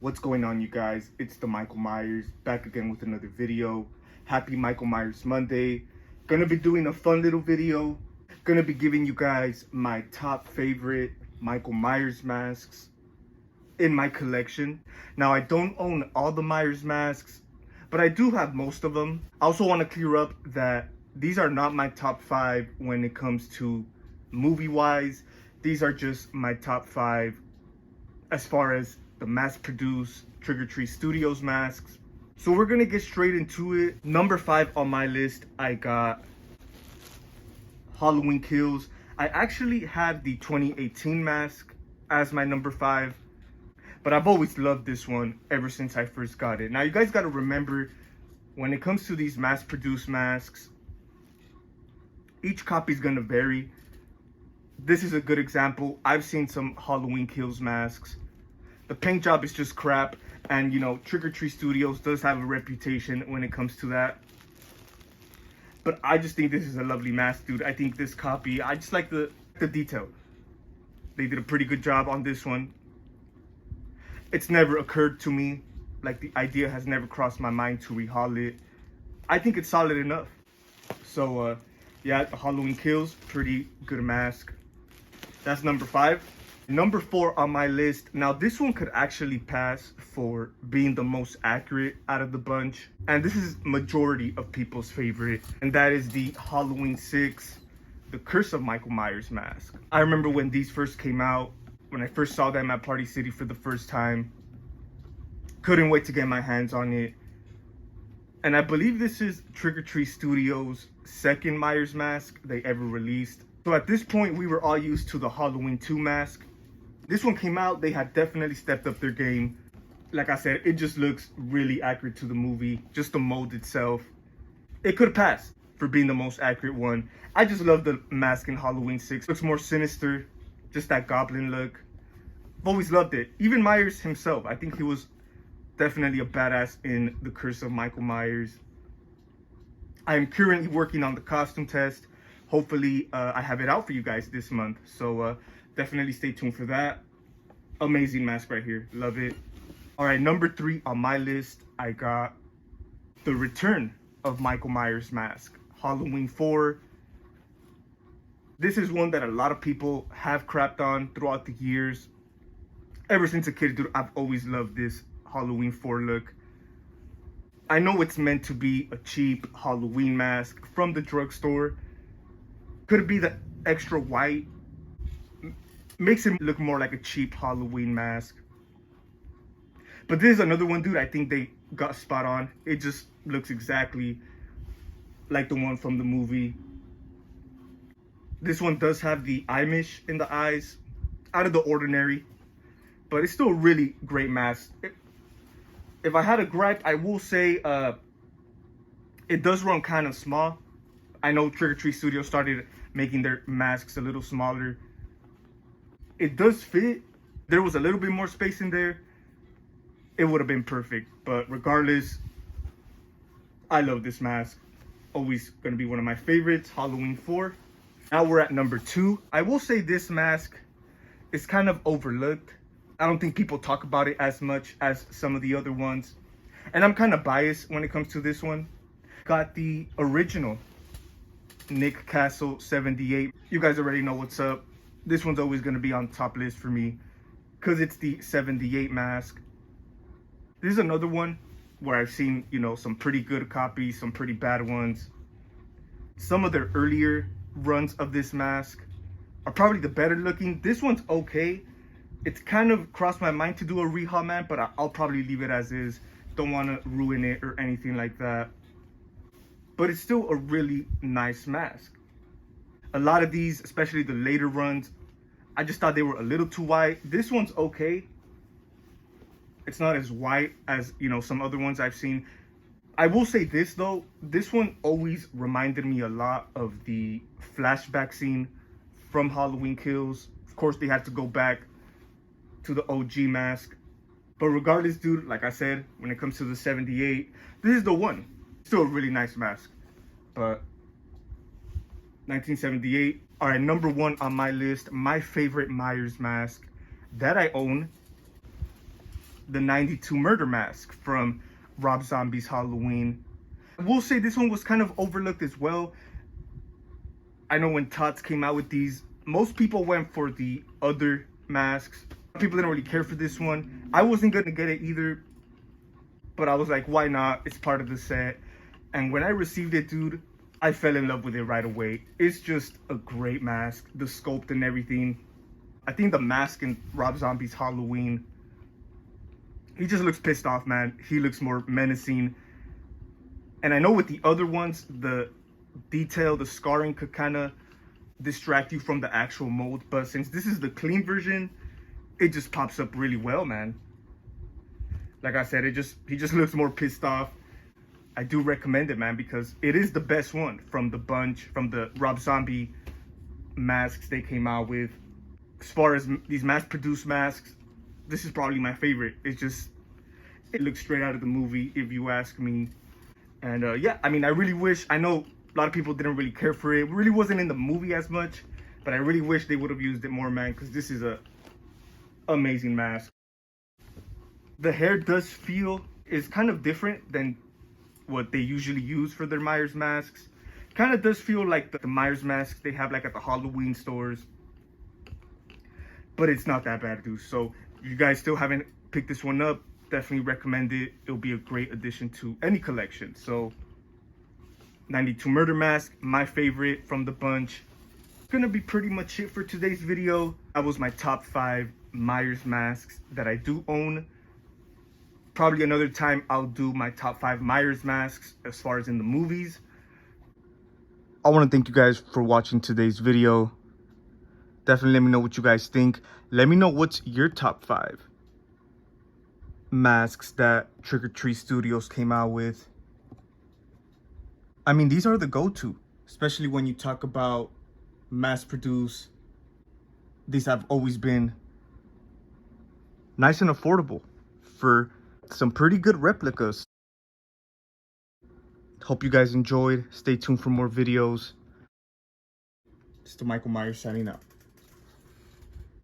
What's going on, you guys? It's the Michael Myers back again with another video. Happy Michael Myers Monday. Gonna be doing a fun little video. Gonna be giving you guys my top favorite Michael Myers masks in my collection. Now, I don't own all the Myers masks, but I do have most of them. I also want to clear up that these are not my top 5 when it comes to movie-wise. These are just my top 5 as far as the mass-produced Trigger Tree Studios masks. So we're gonna get straight into it. Number 5 on my list, I got Halloween Kills. I actually had the 2018 mask as my number 5, but I've always loved this one ever since I first got it. Now, you guys gotta remember, when it comes to these mass-produced masks, each copy is gonna vary. This is a good example. I've seen some Halloween Kills masks. The paint job is just crap, and you know, Trigger Tree Studios does have a reputation when it comes to that. But I just think this is a lovely mask, dude. I think this copy, I just like the detail. They did a pretty good job on this one. It's never occurred to me, like the idea has never crossed my mind to rehaul it. I think it's solid enough. So yeah, Halloween Kills, pretty good mask. That's number 5. Number 4 on my list. Now, this one could actually pass for being the most accurate out of the bunch. And this is majority of people's favorite. And that is the Halloween 6, The Curse of Michael Myers mask. I remember when these first came out, when I first saw them at Party City for the first time. Couldn't wait to get my hands on it. And I believe this is Trigger Tree Studios' second Myers mask they ever released. So at this point, we were all used to the Halloween 2 mask. This one came out, they had definitely stepped up their game. Like I said, it just looks really accurate to the movie, just the mold itself. It could pass for being the most accurate one. I just love the mask in Halloween 6. Looks more sinister, just that goblin look. I've always loved it. Even Myers himself, I think he was definitely a badass in The Curse of Michael Myers. I am currently working on the costume test. Hopefully, I have it out for you guys this month. So definitely stay tuned for that. Amazing mask right here. Love it. All right, number 3 on my list, I got The Return of Michael Myers mask. Halloween 4. This is one that a lot of people have crapped on throughout the years. Ever since a kid, dude, I've always loved this Halloween 4 look. I know it's meant to be a cheap Halloween mask from the drugstore. Could it be the extra white? Makes it look more like a cheap Halloween mask. But this is another one, dude, I think they got spot on. It just looks exactly like the one from the movie. This one does have the Amish in the eyes. Out of the ordinary. But it's still a really great mask. If I had a gripe, I will say it does run kind of small. I know Trigger Tree Studios started making their masks a little smaller. It does fit. There was a little bit more space in there. It would have been perfect. But regardless, I love this mask. Always going to be one of my favorites. Halloween 4. Now we're at number 2. I will say this mask is kind of overlooked. I don't think people talk about it as much as some of the other ones. And I'm kind of biased when it comes to this one. Got the original Nick Castle 78. You guys already know what's up. This one's always going to be on top list for me because it's the 78 mask. This is another one where I've seen, you know, some pretty good copies, some pretty bad ones. Some of their earlier runs of this mask are probably the better looking. This one's okay. It's kind of crossed my mind to do a rehaul, man, but I'll probably leave it as is. Don't want to ruin it or anything like that. But it's still a really nice mask. A lot of these, especially the later runs, I just thought they were a little too white. This one's okay. It's not as white as, you know, some other ones I've seen. I will say this, though. This one always reminded me a lot of the flashback scene from Halloween Kills. Of course, they had to go back to the OG mask. But regardless, dude, like I said, when it comes to the 78, this is the one. Still a really nice mask. But 1978. All right, number 1 on my list, my favorite Myers mask that I own the 92 Murder Mask from Rob Zombie's Halloween. I will say this one was kind of overlooked as well. I know when Tots came out with these, most people went for the other masks. People didn't really care for this one. I wasn't gonna get it either, but I was like, why not? It's part of the set. And when I received it, dude, I fell in love with it right away. It's just a great mask, the sculpt and everything. I think the mask in Rob Zombie's Halloween, he just looks pissed off, man. He looks more menacing. And I know with the other ones, the detail, the scarring could kind of distract you from the actual mold. But since this is the clean version, it just pops up really well, man. Like I said, he just looks more pissed off. I do recommend it, man, because it is the best one from the bunch, from the Rob Zombie masks they came out with. As far as these mass-produced masks, this is probably my favorite. It looks straight out of the movie, if you ask me. And yeah, I mean, I know a lot of people didn't really care for it. It really wasn't in the movie as much, but I really wish they would have used it more, man, because this is a amazing mask. The hair does is kind of different than what they usually use for their Myers masks. Kind of does feel like the Myers masks they have like at the Halloween stores, but it's not that bad, dude. So if you guys still haven't picked this one up, definitely recommend it. It'll be a great addition to any collection. So 92 Murder Mask, my favorite from the bunch. It's gonna be pretty much it for today's video. That was my top 5 Myers masks that I do own. Probably another time I'll do my top 5 Myers masks as far as in the movies. I want to thank you guys for watching today's video. Definitely let me know what you guys think. Let me know what's your top 5 masks that Trick or Treat Studios came out with. I mean, these are the go-to, especially when you talk about mass produce. These have always been nice and affordable for some pretty good replicas. Hope you guys enjoyed. Stay tuned for more videos. This is Michael Myers signing out.